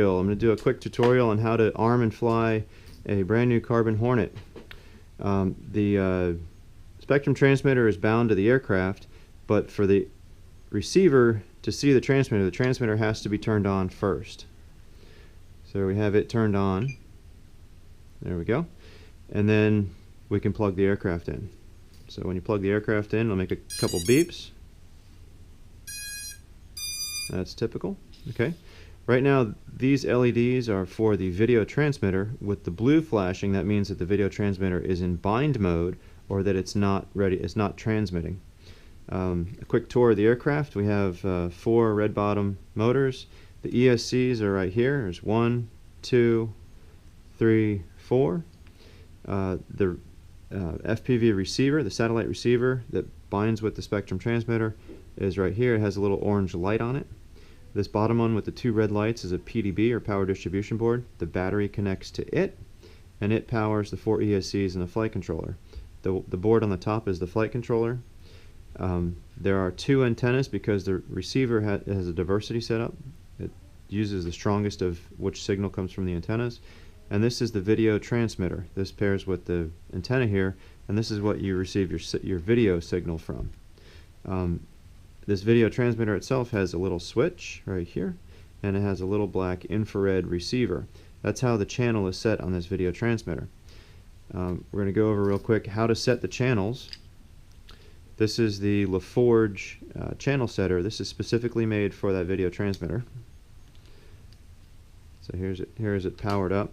I'm going to do a quick tutorial on how to arm and fly a brand new carbon Hornet. The spectrum transmitter is bound to the aircraft, but for the receiver to see the transmitter has to be turned on first. So we have it turned on. There we go. And then we can plug the aircraft in. So when you plug the aircraft in, it'll make a couple beeps. That's typical. Okay. Right now, these LEDs are for the video transmitter. With the blue flashing, that means that the video transmitter is in bind mode, or that it's not ready, it's not transmitting. A quick tour of the aircraft. We have 4 red bottom motors. The ESCs are right here. There's 1, 2, 3, 4. The FPV receiver, the satellite receiver that binds with the spectrum transmitter, is right here. It has a little orange light on it. This bottom one with the 2 red lights is a PDB, or power distribution board. The battery connects to it, and it powers the 4 ESCs and the flight controller. The board on the top is the flight controller. There are 2 antennas because the receiver has a diversity setup. It uses the strongest of which signal comes from the antennas. And this is the video transmitter. This pairs with the antenna here, and this is what you receive your video signal from. This video transmitter itself has a little switch right here, and it has a little black infrared receiver. That's how the channel is set on this video transmitter. We're going to go over real quick how to set the channels. This is the LaForge channel setter. This is specifically made for that video transmitter. So here is it powered up.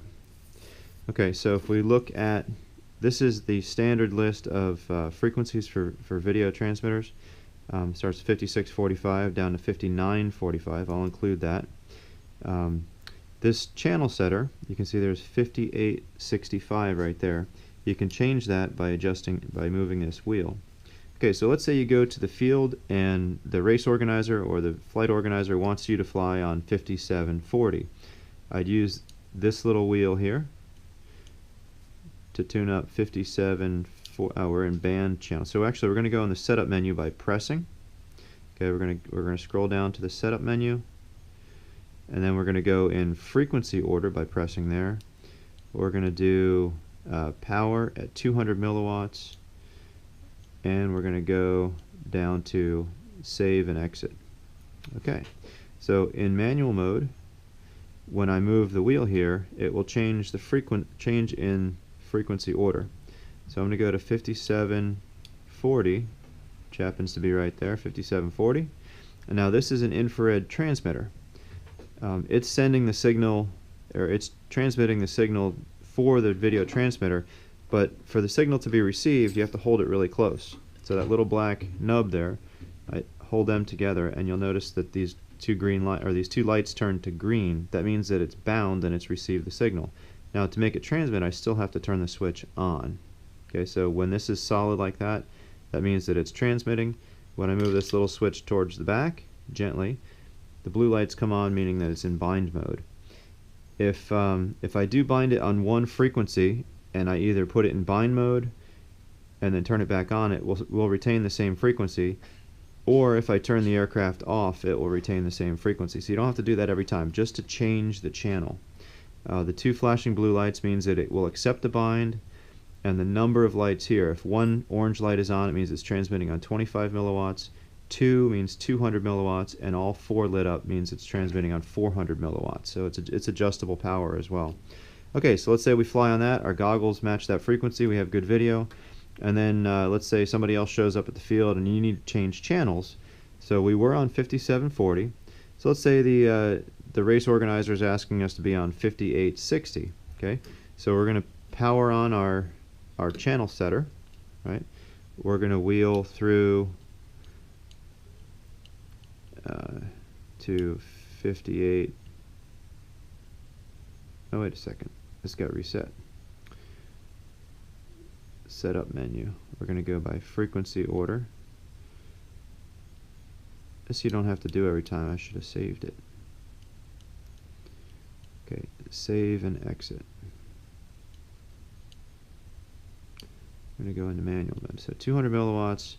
Okay, so if we look at, this is the standard list of frequencies for video transmitters. Starts 5645 down to 5945. I'll include that. This channel setter, you can see there's 5865 right there. You can change that by moving this wheel. Okay, so let's say you go to the field and the race organizer or the flight organizer wants you to fly on 5740. I'd use this little wheel here to tune up 5740. We're in band channel. So actually we're going to go in the setup menu by pressing. Okay, we're going to scroll down to the setup menu, and then we're going to go in frequency order by pressing there. We're going to do power at 200 milliwatts, and we're going to go down to save and exit. Okay, so in manual mode, when I move the wheel here, it will change in frequency order. So I'm going to go to 5740, which happens to be right there, 5740. And now this is an infrared transmitter. It's sending the signal, or it's transmitting the signal for the video transmitter, but for the signal to be received, you have to hold it really close. So that little black nub there, I hold them together, and you'll notice that these two lights turn to green. That means that it's bound and it's received the signal. Now to make it transmit, I still have to turn the switch on. Okay, so when this is solid like that, that means that it's transmitting. When I move this little switch towards the back, gently, the blue lights come on, meaning that it's in bind mode. If I do bind it on one frequency, and I either put it in bind mode and then turn it back on, it will retain the same frequency. Or if I turn the aircraft off, it will retain the same frequency. So you don't have to do that every time, just to change the channel. The 2 flashing blue lights means that it will accept the bind, and the number of lights here, if 1 orange light is on, it means it's transmitting on 25 milliwatts, 2 means 200 milliwatts, and all 4 lit up means it's transmitting on 400 milliwatts. So it's adjustable power as well. Okay, so let's say we fly on that, our goggles match that frequency, we have good video, and then let's say somebody else shows up at the field and you need to change channels. So we were on 5740, so let's say the race organizer is asking us to be on 5860. Okay, so we're going to power on our channel setter, right? We're going to wheel through to 58. Oh, wait a second. This got reset. Setup menu. We're going to go by frequency order. This you don't have to do every time. I should have saved it. Okay, save and exit. I'm going to go into manual mode. So 200 milliwatts,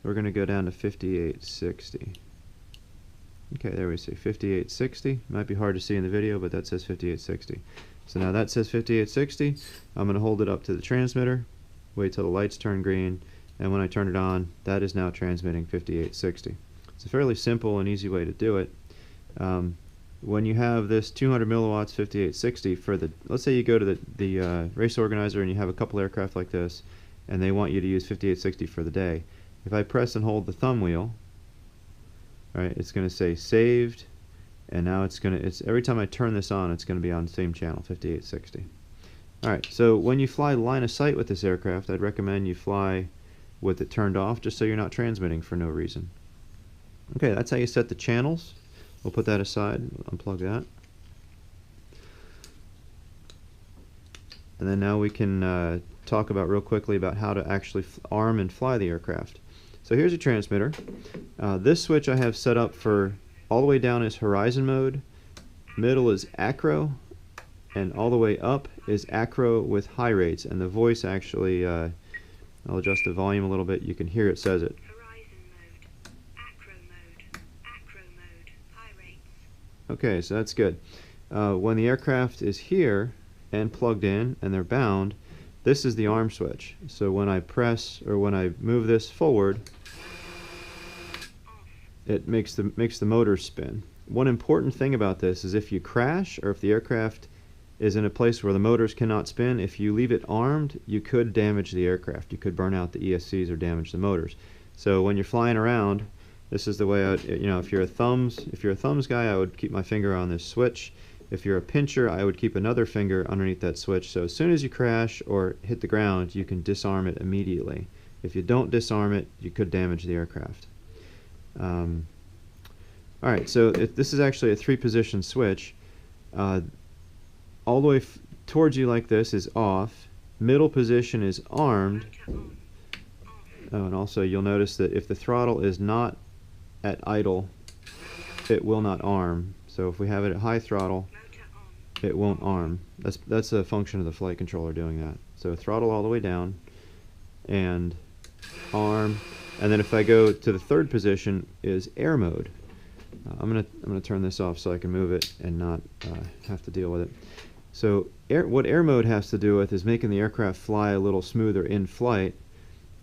we're going to go down to 5860. Okay, there we see 5860. Might be hard to see in the video, but that says 5860. So now that says 5860. I'm going to hold it up to the transmitter, wait till the lights turn green, and when I turn it on, that is now transmitting 5860. It's a fairly simple and easy way to do it. When you have this 200 milliwatts 5860 for the, let's say you go to the race organizer and you have a couple aircraft like this, and they want you to use 5860 for the day. If I press and hold the thumb wheel, right, it's going to say saved, and now it's every time I turn this on, it's going to be on the same channel, 5860. Alright, so when you fly line of sight with this aircraft, I'd recommend you fly with it turned off, just so you're not transmitting for no reason. Okay, that's how you set the channels. We'll put that aside, unplug that. And then now we can talk about real quickly about how to actually arm and fly the aircraft. So here's a transmitter. This switch I have set up for all the way down is horizon mode, middle is acro, and all the way up is acro with high rates. And the voice actually, I'll adjust the volume a little bit, you can hear it says it. Okay, so that's good. When the aircraft is here and plugged in and they're bound, this is the arm switch. So when I press or when I move this forward, it makes the motor spin. One important thing about this is if you crash or if the aircraft is in a place where the motors cannot spin, if you leave it armed, you could damage the aircraft. You could burn out the ESCs or damage the motors. So when you're flying around, this is the way if you're a thumbs guy, I would keep my finger on this switch. If you're a pincher, I would keep another finger underneath that switch. So as soon as you crash or hit the ground, you can disarm it immediately. If you don't disarm it, you could damage the aircraft. Alright, so this is actually a 3-position switch. All the way towards you like this is off. Middle position is armed. Oh, and also you'll notice that if the throttle is not at idle, it will not arm. So if we have it at high throttle, it won't arm. That's a function of the flight controller doing that. So throttle all the way down and arm, and then if I go to the 3rd position is air mode. I'm gonna turn this off so I can move it and not have to deal with it. So what air mode has to do with is making the aircraft fly a little smoother in flight,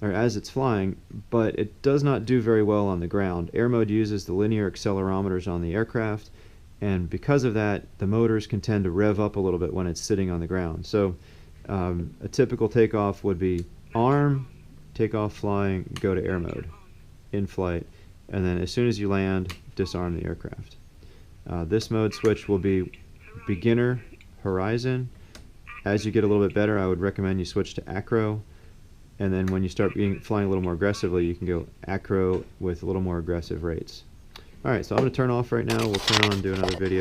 or as it's flying, but it does not do very well on the ground. Air mode uses the linear accelerometers on the aircraft, and because of that, the motors can tend to rev up a little bit when it's sitting on the ground. So a typical takeoff would be arm, take off flying, go to air mode in flight, and then as soon as you land, disarm the aircraft. This mode switch will be beginner, horizon. As you get a little bit better, I would recommend you switch to acro, and then when you start flying a little more aggressively, you can go acro with a little more aggressive rates. Alright, so I'm going to turn off right now. We'll turn on and do another video.